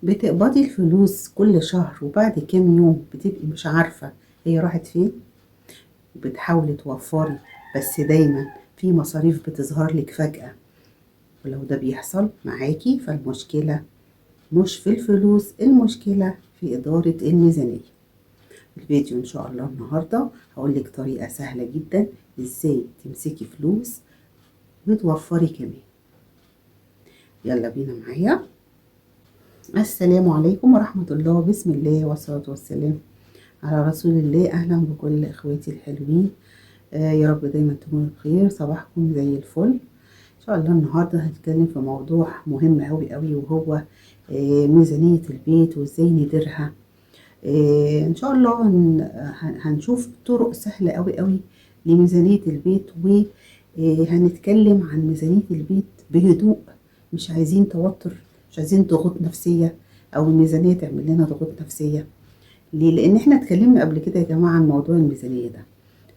بتقبضي الفلوس كل شهر وبعد كام يوم بتبقي مش عارفة هي راحت فين. بتحاولي توفري، بس دايما في مصاريف بتظهر لك فجأة. ولو ده بيحصل معاكي فالمشكلة مش في الفلوس، المشكلة في إدارة الميزانية. الفيديو إن شاء الله النهاردة هقولك طريقة سهلة جدا إزاي تمسكي فلوس وتوفري كمان. يلا بينا معايا. السلام عليكم ورحمة الله، بسم الله والصلاة والسلام على رسول الله. أهلا بكل إخواتي الحلوين. يا رب دايما تكونوا بخير، صباحكم زي الفل. إن شاء الله النهاردة هنتكلم في موضوع مهم أوي أوي، وهو ميزانية البيت وإزاي نديرها. إن شاء الله هنشوف طرق سهلة أوي أوي لميزانية البيت، وهنتكلم عن ميزانية البيت بهدوء، مش عايزين توتر، مش عايزين ضغوط نفسية أو الميزانية تعمل لنا ضغوط نفسية. ليه؟ لأن احنا اتكلمنا قبل كده يا جماعة عن موضوع الميزانية ده.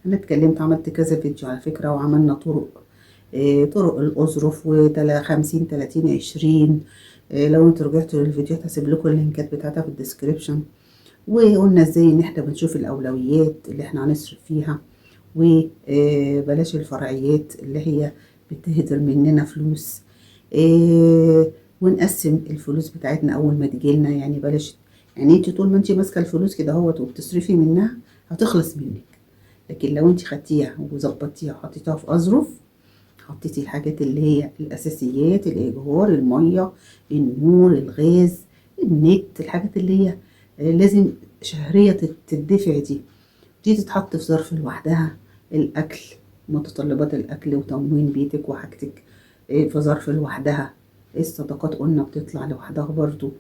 أنا اتكلمت، عملت كذا فيديو على فكرة، وعملنا طرق الأظرف، 50 30 20. لو انتوا رجعتوا للفيديوهات هسيب لكم اللينكات بتاعتها في الديسكريبشن. وقلنا ازاي ان احنا بنشوف الاولويات اللي احنا هنصرف فيها، وبلاش الفرعيات اللي هي بتهدر مننا فلوس. ونقسم الفلوس بتاعتنا اول ما تجيلنا، يعني بلاش، يعني انت طول ما انت ماسكه الفلوس كده اهوت وبتصرفي منها هتخلص منك. لكن لو انت خدتيها وظبطتيها وحطيتيها في اظرف، حطيتي الحاجات اللي هي الاساسيات، الايجار، الميه، النور، الغاز، النت، الحاجات اللي هي لازم شهرية تدفع، دي تتحط في ظرف لوحدها. الأكل، متطلبات الأكل وتموين بيتك وحاجتك في ظرف لوحدها. الصدقات قلنا بتطلع لوحدها برضو.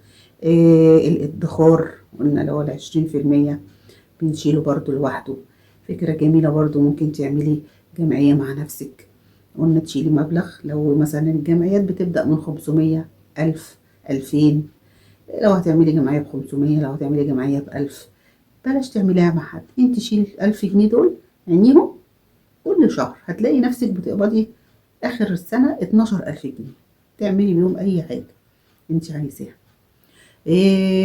الادخار قلنا لو 20% بنشيله برضو لوحده. فكرة جميلة برضو، ممكن تعملي جمعية مع نفسك. قلنا تشيلي مبلغ، لو مثلا الجمعيات بتبدأ من 500، 1000، 2000. لو هتعملي جمعية ب500، لو هتعملي جمعية ب1000، بلاش تعمليها مع حد. انت شيلي ال1000 جنيه دول، عينيهم كل شهر هتلاقي نفسك بتقبضي آخر السنة 12000 جنيه، تعملي بيهم أي حاجة انت عايزاها.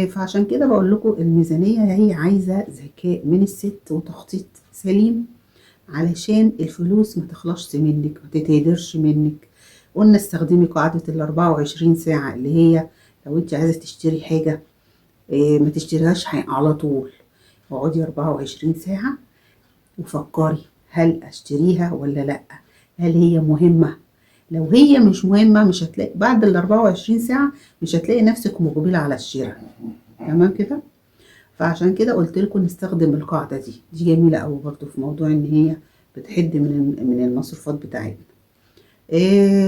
فعشان كده بقول لكم الميزانية هي عايزة ذكاء من الست وتخطيط سليم، علشان الفلوس ما تخلصش منك، ما تتهدرش منك. قلنا استخدمي قاعدة ال24 ساعة، اللي هي لو انت عايزة تشتري حاجة ما تشتريهاش على طول. اقعدي 24 ساعة وفكري، هل اشتريها ولا لا؟ هل هي مهمة؟ لو هي مش مهمة مش هتلاقي بعد ال24 ساعة، مش هتلاقي نفسك مقبلة على الشراء. تمام كده؟ فعشان كده قلت لكم نستخدم القاعدة دي جميلة قوي برضو في موضوع ان هي بتحد من المصروفات بتاعتنا.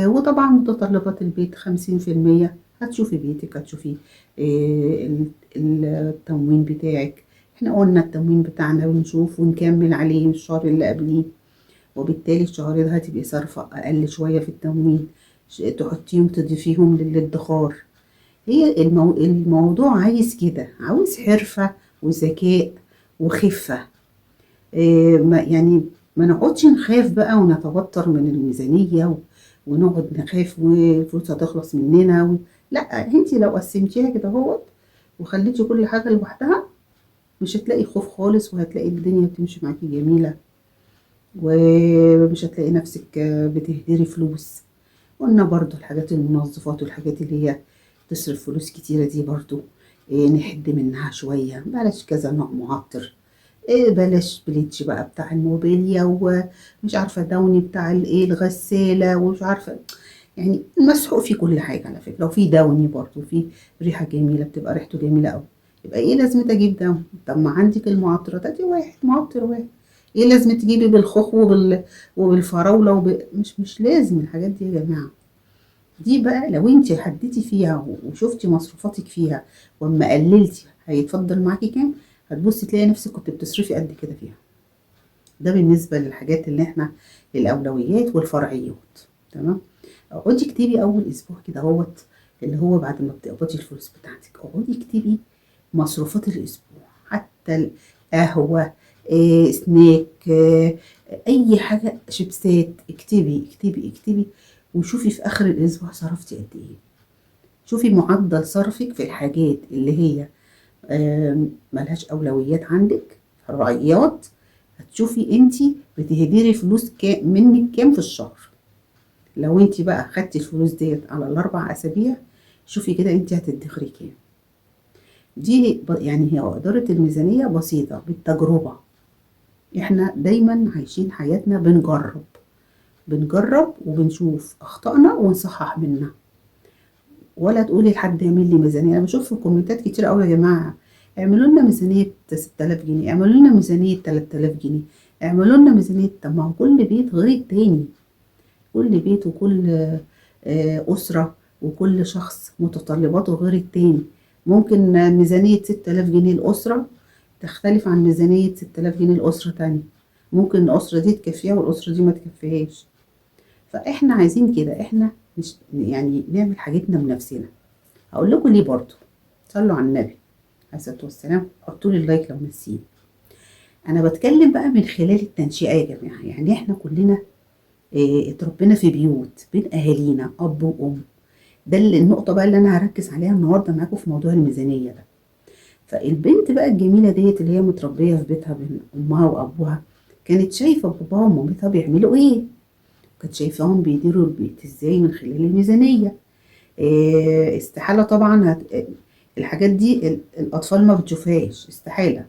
وطبعا متطلبات البيت 50%. هتشوفي بيتك، هتشوفي التموين بتاعك. احنا قلنا التموين بتاعنا بنشوف ونكمل عليه الشهر اللي قبليه، وبالتالي الشهر ده هتبقي صارفة أقل شوية في التموين، تحطيهم تضيفيهم للادخار. هي الموضوع عايز كده، عاوز حرفة وذكاء وخفة. يعني ما نقعدش نخاف بقى ونتوتر من الميزانية ونقعد نخاف والفلوس هتخلص مننا لا، انتي لو قسمتيها كده اهوت وخليتي كل حاجة لوحدها مش هتلاقي خوف خالص، وهتلاقي الدنيا بتمشي معاكي جميلة، ومش هتلاقي نفسك بتهدري فلوس. قلنا برضو الحاجات المنظفات والحاجات اللي هي تصرف فلوس كتيرة دي برضو نحد منها شوية، بلاش كذا نوع معطر. بلاش بليتش بقى بتاع الموبيليا، ومش عارفة داوني بتاع الغسالة، ومش عارفة، يعني مسحوق في كل حاجة على فكرة. وفي داوني برضو في ريحة جميلة، بتبقى ريحته جميلة أوي. يبقى ايه لازمة اجيب داون؟ طب ما عندك المعطرات ادي واحد معطر واحد. ايه لازمة تجيبي بالخوخ وبالفراولة مش لازم الحاجات دي يا جماعة. دي بقى لو انت حددتي فيها وشفتي مصروفاتك فيها، واما قللتي هيتفضل معاكي كام، هتبصي تلاقي نفسك كنت بتصرفي قد كده فيها. ده بالنسبة للحاجات اللي احنا الأولويات والفرعيات. تمام. اقعدي اكتبي أول أسبوع كده اهوت، اللي هو بعد ما بتقبضي الفلوس بتاعتك، اقعدي اكتبي مصروفات الأسبوع، حتى القهوة، سناك، أي حاجة، شيبسات، اكتبي اكتبي اكتبي، وشوفي في آخر الأسبوع صرفتي قد ايه. شوفي معدل صرفك في الحاجات اللي هي ملهاش أولويات عندك، الرأيات. هتشوفي انتي بتهدري فلوس منك كام في الشهر. لو انتي بقى خدتي الفلوس ديت على الأربع أسابيع، شوفي كده انتي هتدخري كام. دي يعني هي إدارة الميزانية بسيطة بالتجربة. احنا دايما عايشين حياتنا بنجرب وبنشوف أخطائنا ونصحح منها. ولا تقولي لحد يعمل لي ميزانية. أنا بشوف في كومنتات كتير قوي يا جماعة، اعملوا لنا ميزانية 6000 جنيه، اعملوا لنا ميزانية 3000 جنيه، اعملوا لنا ميزانية. طب ما هو كل بيت غير التاني، كل بيت وكل أسرة وكل شخص متطلباته غير التاني. ممكن ميزانية 6000 جنيه الأسرة تختلف عن ميزانية 6000 جنيه الأسرة تانية. ممكن الأسرة دي تكفيها والأسرة دي ما تكفيهاش. فإحنا عايزين كده، إحنا مش يعني نعمل حاجتنا بنفسنا. هقول لكم ليه برضو. صلوا على النبي عليه الصلاة والسلام، حطوا لي اللايك لو نسيت. أنا بتكلم بقى من خلال التنشئة يا جماعة. يعني إحنا كلنا اتربينا في بيوت بين أهالينا أب وأم. ده النقطة بقى اللي أنا هركز عليها النهاردة معاكم في موضوع الميزانية ده. فالبنت بقى الجميلة ديت اللي هي متربية في بيتها بين أمها وأبوها، كانت شايفة باباها ومامتها بيعملوا إيه، كانت شايفاهم بيديروا البيت إزاي من خلال الميزانية. استحالة طبعا الحاجات دي الأطفال ما بتشوفهاش، استحالة.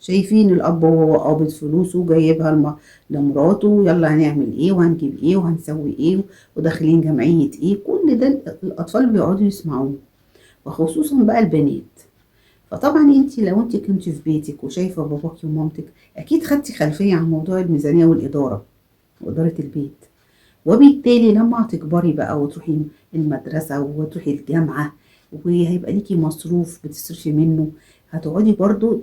شايفين الأب وهو قابض فلوسه جايبها لمراته، يلا هنعمل إيه وهنجيب إيه وهنسوي إيه وداخلين جمعية إيه، كل ده الأطفال بيقعدوا يسمعوه، وخصوصا بقى البنات. فطبعا انت لو انت كنت في بيتك وشايفة باباكي ومامتك، أكيد خدتي خلفية عن موضوع الميزانية والإدارة وإدارة البيت. وبالتالي لما هتكبري بقى وتروحي المدرسة وتروحي الجامعة وهيبقى ليكي مصروف بتصرفي منه، هتقعدي برضو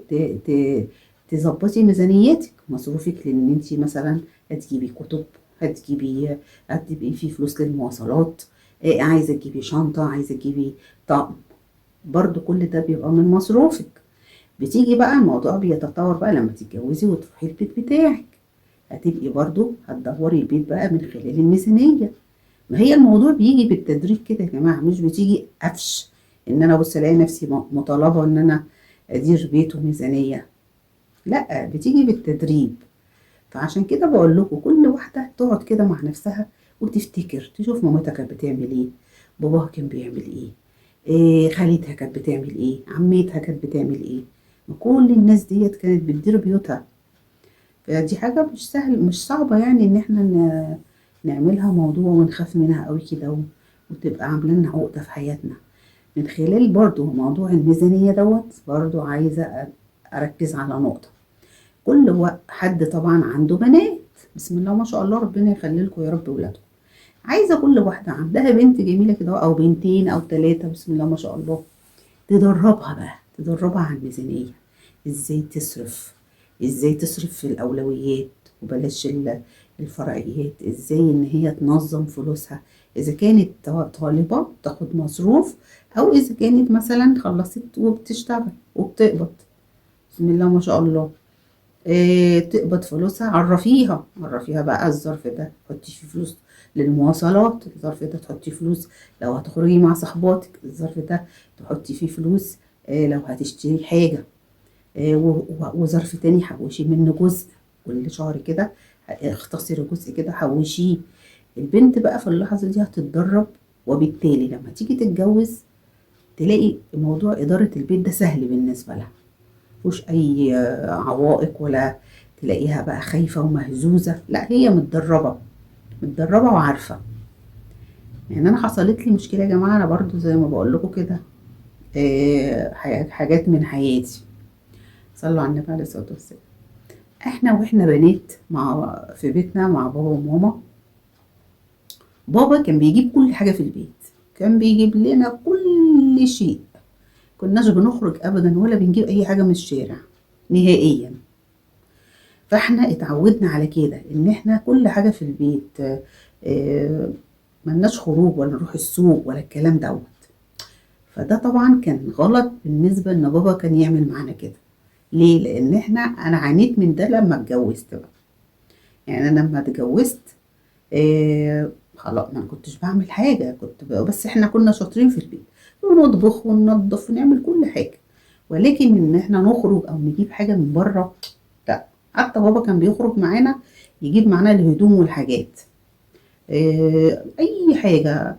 تظبطي ميزانيتك، مصروفك، لان انت مثلا هتجيبي كتب، هتجيبي في فلوس للمواصلات، عايزة تجيبي شنطة، عايزة تجيبي طقم، برضو كل ده بيبقى من مصروفك. بتيجي بقى الموضوع بيتطور بقى لما تتجوزي وتروحي البيت بتاعك، هتبقي برضو هتدوري البيت بقى من خلال الميزانية. ما هي الموضوع بيجي بالتدريج كده يا جماعة، مش بتيجي قفش ان انا بص الاقي نفسي مطالبة ان انا ادير بيت وميزانية. لا، بتيجي بالتدريب. فعشان كده بقول لكم كل واحدة تقعد كده مع نفسها وتفتكر، تشوف مامتها كانت بتعمل ايه، باباها كان بيعمل ايه، خالتها كانت بتعمل ايه، عمتها كانت بتعمل ايه. ما كل الناس ديت كانت بتدير بيوتها. فدي حاجة مش سهل، مش صعبة يعني ان احنا نعملها موضوع ونخاف منها قوي كده وتبقى عاملة لنا عقدة في حياتنا. من خلال برضو موضوع الميزانية دوت، برضو عايزة أركز على نقطة. كل حد طبعا عنده بنات، بسم الله ما شاء الله، ربنا يخلي لكم يا رب ولادكم. عايزة كل واحدة عندها بنت جميلة كده أو بنتين أو ثلاثة، بسم الله ما شاء الله، تدربها بقى، تدربها على الميزانية، ازاي تصرف، ازاي تصرف في الأولويات وبلاش الفرعيات، ازاي ان هي تنظم فلوسها، اذا كانت طالبة تاخد مصروف، او اذا كانت مثلا خلصت وبتشتغل وبتقبض، بسم الله ما شاء الله. تقبض فلوسها، عرفيها بقى الظرف ده تحطي فيه فلوس للمواصلات، الظرف ده تحطي فلوس لو هتخرجي مع صحباتك، الظرف ده تحطي فيه فلوس لو هتشتري حاجة، وظرف تاني حوشي منه جزء كل شهر كده، اختصري جزء كده حوشيه. البنت بقى في اللحظة دي هتتدرب، وبالتالي لما تيجي تتجوز تلاقي موضوع إدارة البيت ده سهل بالنسبة لها، مفيهوش أي عوائق، ولا تلاقيها بقى خايفة ومهزوزة. لا، هي متدربة وعارفة. يعني أنا حصلت لي مشكلة يا جماعة، أنا برضو زي ما بقول لكم كده، حاجات من حياتي. صلوا على النبي عليه الصلاة والسلام. واحنا بنات في بيتنا مع بابا وماما. بابا كان بيجيب كل حاجة في البيت، كان بيجيب لنا كل شيء، كناش بنخرج ابدا ولا بنجيب اي حاجة من الشارع نهائيا. فاحنا اتعودنا على كده ان احنا كل حاجة في البيت، ملناش خروج ولا نروح السوق ولا الكلام دوت. فده طبعا كان غلط بالنسبة ان بابا كان يعمل معانا كده. ليه؟ لان انا عانيت من ده لما اتجوزت بقى. يعني انا لما اتجوزت خلاص ما كنتش بعمل حاجة، بس احنا كنا شاطرين في البيت ونطبخ وننظف ونعمل كل حاجة، ولكن ان احنا نخرج او نجيب حاجة من بره لا. حتى بابا كان بيخرج معانا يجيب معانا الهدوم والحاجات، اي حاجة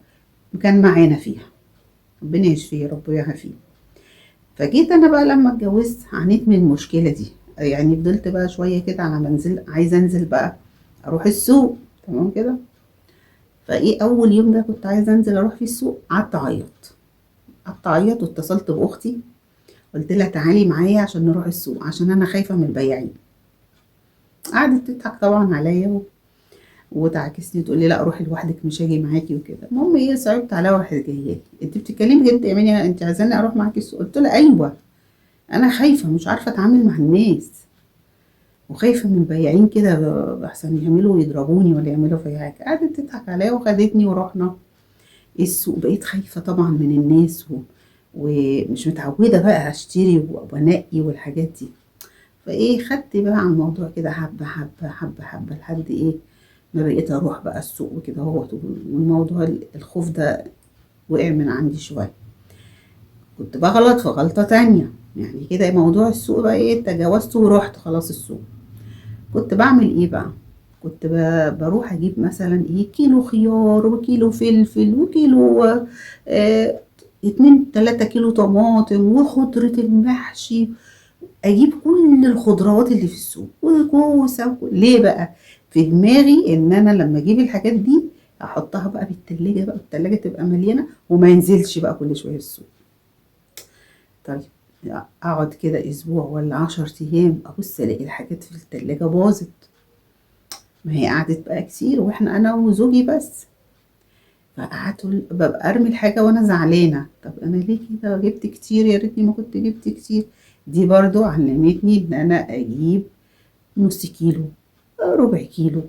كان معانا فيها، ربنا يشفيه يا رب ويعافيه. فجيت انا بقى لما اتجوزت عانيت من المشكلة دي، يعني فضلت بقى شوية كده على منزل عايزة انزل بقى اروح السوق، تمام كده. فايه اول يوم ده كنت عايزة انزل اروح فيه السوق، قعدت اعيط واتصلت باختي قلت لها تعالي معايا عشان نروح السوق عشان انا خايفة من البياعين. قعدت تضحك طبعا عليا وتعكسني تقول لي لا روحي لوحدك مش هاجي معاكي وكده. المهم ايه صعبت عليها وراحت جايه لي، انت بتتكلمي جد يا ماني انت عايزاني اروح معاكي السوق؟ قلت لها ايوه، انا خايفه مش عارفه اتعامل مع الناس وخايفه من البياعين كده، احسن يعملوا يضربوني ولا يعملوا فيا حاجه. قعدت تضحك عليا وخدتني ورحنا السوق. بقيت خايفه طبعا من الناس ومش متعوده بقى اشتري وانقي والحاجات دي. فايه خدت بقى على الموضوع كده حبه حبه حبه حبه لحد ايه ما بقيت اروح بقى السوق وكده هو. والموضوع الخوف ده وقع من عندي شويه. كنت بغلط في غلطه تانية، يعني كده موضوع السوق بقى ايه تجاوزته ورحت خلاص السوق. كنت بعمل ايه بقى؟ كنت بروح اجيب مثلا ايه كيلو خيار وكيلو فلفل وكيلو 2 3 كيلو طماطم وخضرة المحشي. اجيب كل الخضروات اللي في السوق وكوسه ليه بقى؟ في دماغي ان انا لما اجيب الحاجات دي احطها بقى بالتلاجة، بقى التلاجة تبقى مليانه وما ينزلش بقى كل شويه السوق. طيب اقعد كده اسبوع ولا 10 ايام ابص الاقي الحاجات في التلاجة باظت. ما هي قعدت بقى كتير واحنا انا وزوجي بس. فقعدت ببقى ارمي الحاجه وانا زعلانه، طب انا ليه كده جبت كتير؟ يا ريتني ما كنت جبت كتير. دي برضو علمتني ان انا اجيب نص كيلو، ربع كيلو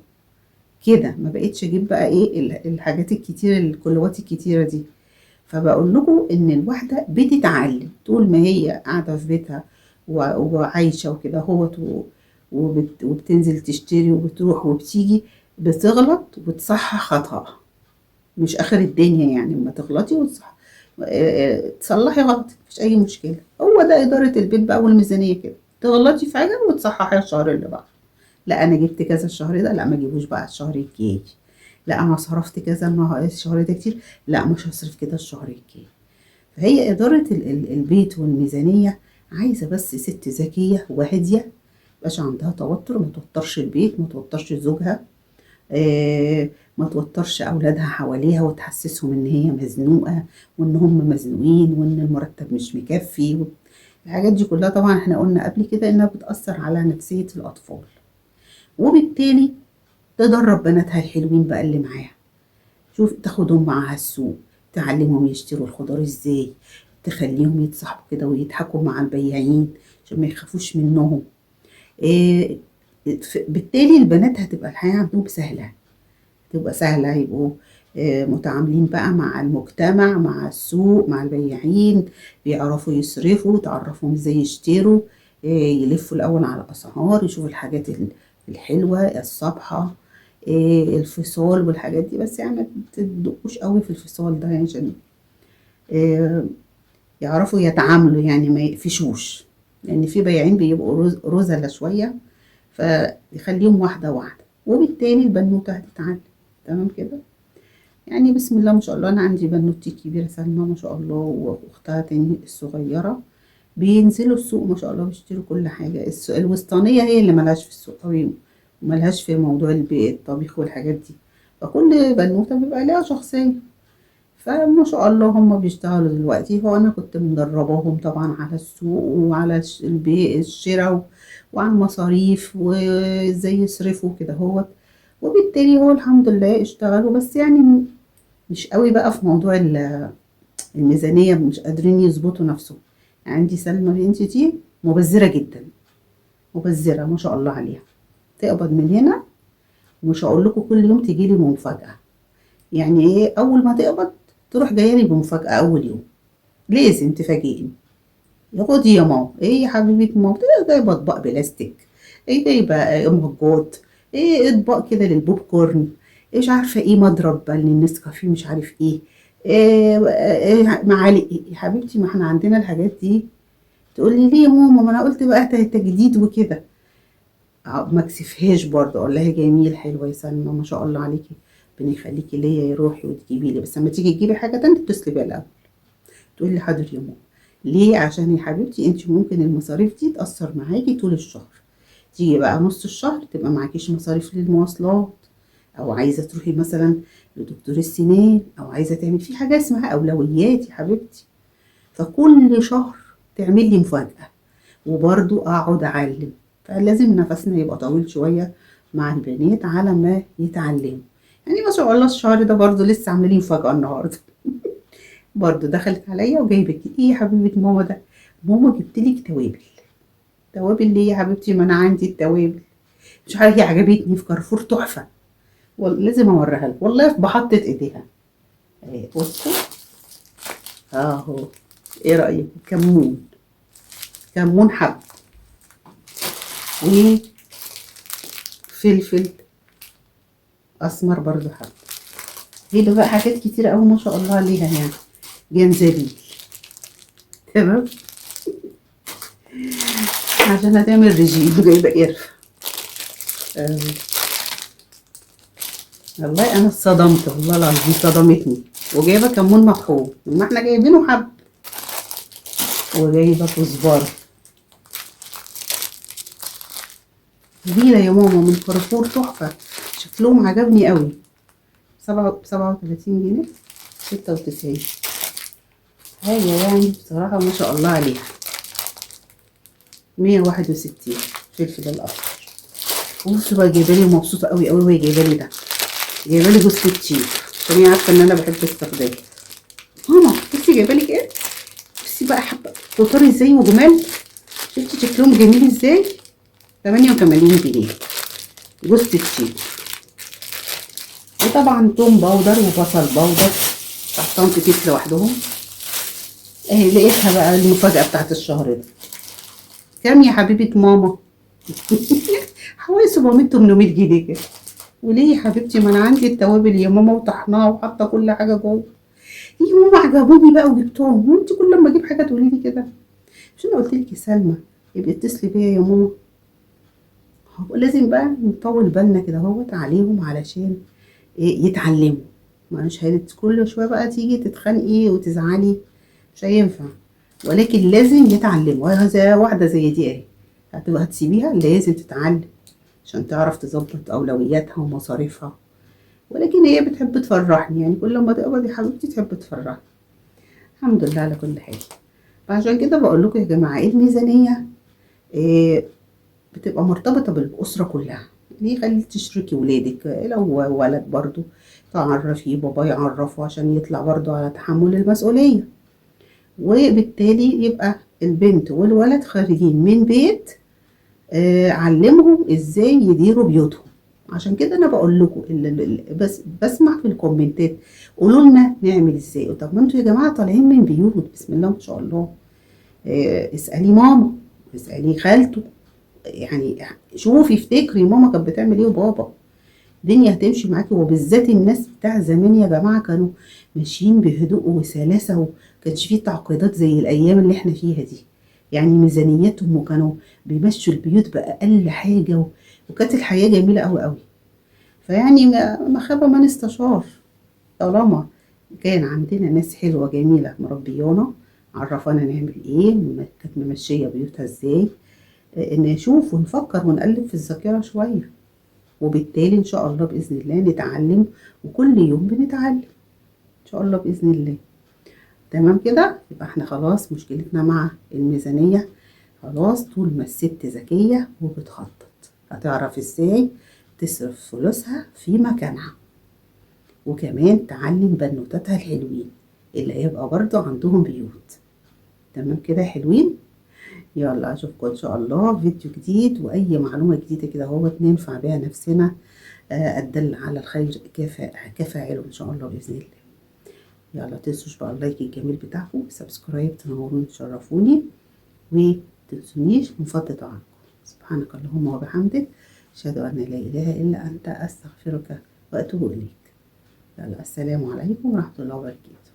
كده. ما بقيتش اجيب بقى ايه الحاجات الكتيره الكيلوات الكتيره دي. فبقول لكم ان الواحده بتتعلم طول ما هي قاعده في بيتها وعايشه وكده هوت وبتنزل تشتري وبتروح وبتيجي، بتغلط وتصحح خطأها. مش اخر الدنيا يعني لما تغلطي وتصح تصلحي غلط مفيش اي مشكله. هو ده اداره البيت بقى والميزانيه كده، تغلطي في حاجه وتصححيها الشهر اللي بعده. لا انا جبت كذا الشهر ده، لا ما اجيبوش بقى الشهر الجاي. لا انا صرفت كذا الشهر ده كتير، لا مش هصرف كده الشهر الجاي. فهي اداره البيت والميزانيه عايزه بس ست ذكيه وهاديه، مبقاش عندها توتر، ما توترش البيت، ما توترش زوجها، ما توترش اولادها حواليها وتحسسهم ان هي مزنوقه وان هم مزنوقين وان المرتب مش مكفي. الحاجات دي كلها طبعا احنا قلنا قبل كده انها بتأثر على نفسية الاطفال، وبالتالي تدرب بناتها الحلوين بقى اللي معاها. شوف تاخدهم معاها السوق، تعلمهم يشتروا الخضار ازاي، تخليهم يتصاحبوا كده ويضحكوا مع البياعين عشان ما يخافوش منهم. إيه بالتالي البنات هتبقى الحياة عندهم سهلة، تبقى سهلة، يبقوا متعاملين بقى مع المجتمع مع السوق مع البياعين، بيعرفوا يصرفوا، تعرفهم ازاي يشتروا، يلفوا الأول على الأسعار يشوفوا الحاجات الحلوة الصبحة، الفصال والحاجات دي. بس يعني ما تدقوش قوي في الفصال ده يعني عشان آه، يعرفوا يتعاملوا يعني ما يقفشوش، لأن في بياعين بيبقوا رزلة شوية، فيخليهم واحدة واحدة وبالتالي البنوتة هتتعلم. تمام كده. يعني بسم الله ما شاء الله، انا عندي بنوتي الكبيره سلمى ما شاء الله واختها تاني الصغيره بينزلوا السوق ما شاء الله بيشتروا كل حاجه. الوسطانيه هي اللي ملهاش في السوق قوي وملهاش في موضوع الطبيخ والحاجات دي، فكل بنوته بيبقى لها شخصيه. فما شاء الله هم بيشتغلوا دلوقتي، فانا كنت مدرباهم طبعا على السوق وعلى الشراء وعلى المصاريف وازاي يصرفوا كده هو. وبالتالي هو الحمد لله اشتغلوا، بس يعني مش قوي بقى في موضوع الميزانية، مش قادرين يظبطوا نفسهم. يعني عندي سلمى بنتي دي مبذرة جدا، مبذرة ما شاء الله عليها، تقبض من هنا ومش هقول لكم كل يوم تجي لي بمفاجأة. يعني ايه اول ما تقبض تروح جايه لي بمفاجأة اول يوم، لازم تفاجئني. يا خدي يا ماما، ايه يا حبيبة ماما؟ جايبة اطباق بلاستيك، ايه جايبة مجات، ايه اطباق كده للبوب كورن، مش عارفة ايه، مضرب بقى للنسكافيه، مش عارف ايه، معالق ايه يا حبيبتي، ما احنا عندنا الحاجات دي. تقولي ليه يا ماما، ما انا قلت بقى تجديد وكده. ما اكسفهاش برضه، اقول لها جميل، حلوه يا سلمى، ما شاء الله عليكي، ربنا يخليكي ليا يا روحي، وتجيبي لي، بس لما تيجي تجيبي حاجه تانية تتصلي بيا الاول. تقولي لي حاضر يا ماما. ليه؟ عشان يا حبيبتي انت ممكن المصاريف دي تاثر معاكي طول الشهر، تيجي بقى نص الشهر تبقى معاكيش مصاريف للمواصلات، او عايزه تروحي مثلا لدكتور السنان، او عايزه تعمل في حاجه اسمها اولويات يا حبيبتي. فكل شهر تعمل لي مفاجاه، وبرضو اقعد اعلم. فلازم نفسنا يبقى طويل شويه مع البنات على ما يتعلموا. يعني ما شاء الله الشهر ده برضو لسه عامله لي مفاجاه النهارده. برضو دخلت عليا وجايبه ايه يا حبيبه ماما ده؟ ماما جبت لك توابل. توابل ليه يا حبيبتي؟ ما انا عندي التوابل، مش عارفه، هي عجبتني في كارفور تحفه، لازم اوريها لك والله بحطت ايديها. بصوا اهو، ايه رايك؟ كمون، كمون حب، وفلفل اسمر برضو حب. جايبه بقى حاجات كتيره قوي ما شاء الله عليها يعني. جنزبيل، تمام، عشان هتعمل ريجيم. جايبه قرفه. آه. والله انا اتصدمت، والله العظيم صدمتني. وجايبه كمون مطحون، ما احنا جايبينه حب. وجايبه كزبره كبيره يا ماما من كارفور تحفه، شكلهم عجبني قوي. 37 جنيه، 96. حاجه يعني بصراحه ما شاء الله عليها. 161 فلفل الاخضر. بصوا بقى جايبه لي، مبسوطه قوي قوي وهي جايبه لي ده. جايبه لي جوز الطيب، عشان هي عارفه ان انا بحب استخدامه. ماما بصي جايبه لك ايه؟ بصي بقى حبه خضار ازاي وجمال، شفتي شكلهم جميل ازاي؟ 88 جنيه جوز الطيب. وطبعا توم باودر وبصل باودر، حطهم في كيس لوحدهم. اهي لقيتها بقى المفاجاه بتاعت الشهر ده. كام يا حبيبه ماما؟ حوالي 700 800 جنيه كده. وليه يا حبيبتي؟ ما انا عندي التوابل يا ماما وطحناها وحاطه كل حاجه جوه. يا ماما عجبوني بقى وجبتهم، وانت كل ما اجيب حاجه تقولي لي كده. مش انا قلت لك يا سلمى يبقى اتصلي بيا يا ماما؟ هو لازم بقى نطول بالنا كده اهوت عليهم علشان إيه؟ يتعلموا. مش كل شويه بقى تيجي تتخانقي وتزعلي، مش هينفع. ولكن لازم يتعلموا، زي واحده زي دي اهي، هتبقى هتسيبيها؟ لازم تتعلم عشان تعرف تظبط اولوياتها ومصاريفها. ولكن هي بتحب تفرحني، يعني كل ما تقبض يا حبيبتي تحب تفرحني. الحمد لله على كل حاجه. فعشان كده بقول لكم يا جماعه، الميزانيه إيه بتبقى مرتبطه بالاسره كلها. يعني خلي تشركي ولادك، لو ولد برضو تعرفيه، بابا يعرفه عشان يطلع برضو على تحمل المسؤوليه. وبالتالي يبقى البنت والولد خارجين من بيت علمهم ازاي يديروا بيوتهم. عشان كده انا بقول لكم بس بسمع في الكومنتات، قولوا لنا نعمل ازاي. طب ما انتوا يا جماعه طالعين من بيوت بسم الله ما شاء الله. اسالي ماما، اسالي خالته، يعني شوفي افتكري ماما كانت بتعمل ايه وبابا. الدنيا هتمشي معاكي. وبالذات الناس بتاع زمان يا جماعه كانوا ماشيين بهدوء وسلاسه، وكانش فيه تعقيدات زي الايام اللي احنا فيها دي. يعني ميزانيتهم، وكانوا بيمشوا البيوت باقل حاجه، وكانت الحياه جميله قوي قوي. فيعني ما خاب من استشار. طالما كان عندنا ناس حلوه جميله مربيانا، عرفانا نعمل ايه، كانت ممشيه بيوتها ازاي، نشوف ونفكر ونقلب في الذاكره شويه. وبالتالي ان شاء الله باذن الله نتعلم، وكل يوم بنتعلم ان شاء الله باذن الله. تمام كده، يبقى احنا خلاص مشكلتنا مع الميزانيه خلاص. طول ما الست ذكيه وبتخطط هتعرف ازاي تصرف فلوسها في مكانها، وكمان تعلم بنوتاتها الحلوين اللي هيبقى برضو عندهم بيوت. تمام كده يا حلوين؟ يلا اشوفكم ان شاء الله في فيديو جديد واي معلومه جديده كده اهوت ننفع بيها نفسنا. الدل على الخير كفاعله ان شاء الله باذن الله. يلا تنسوش بقى اللايك الجميل بتاعكم، سبسكرايب، تنوروني تشرفوني، ومتنسونيش من فضل دعائكم. سبحانك اللهم وبحمدك، اشهد ان لا اله الا انت، استغفرك وأتوب إليك. يلا السلام عليكم ورحمة الله وبركاته.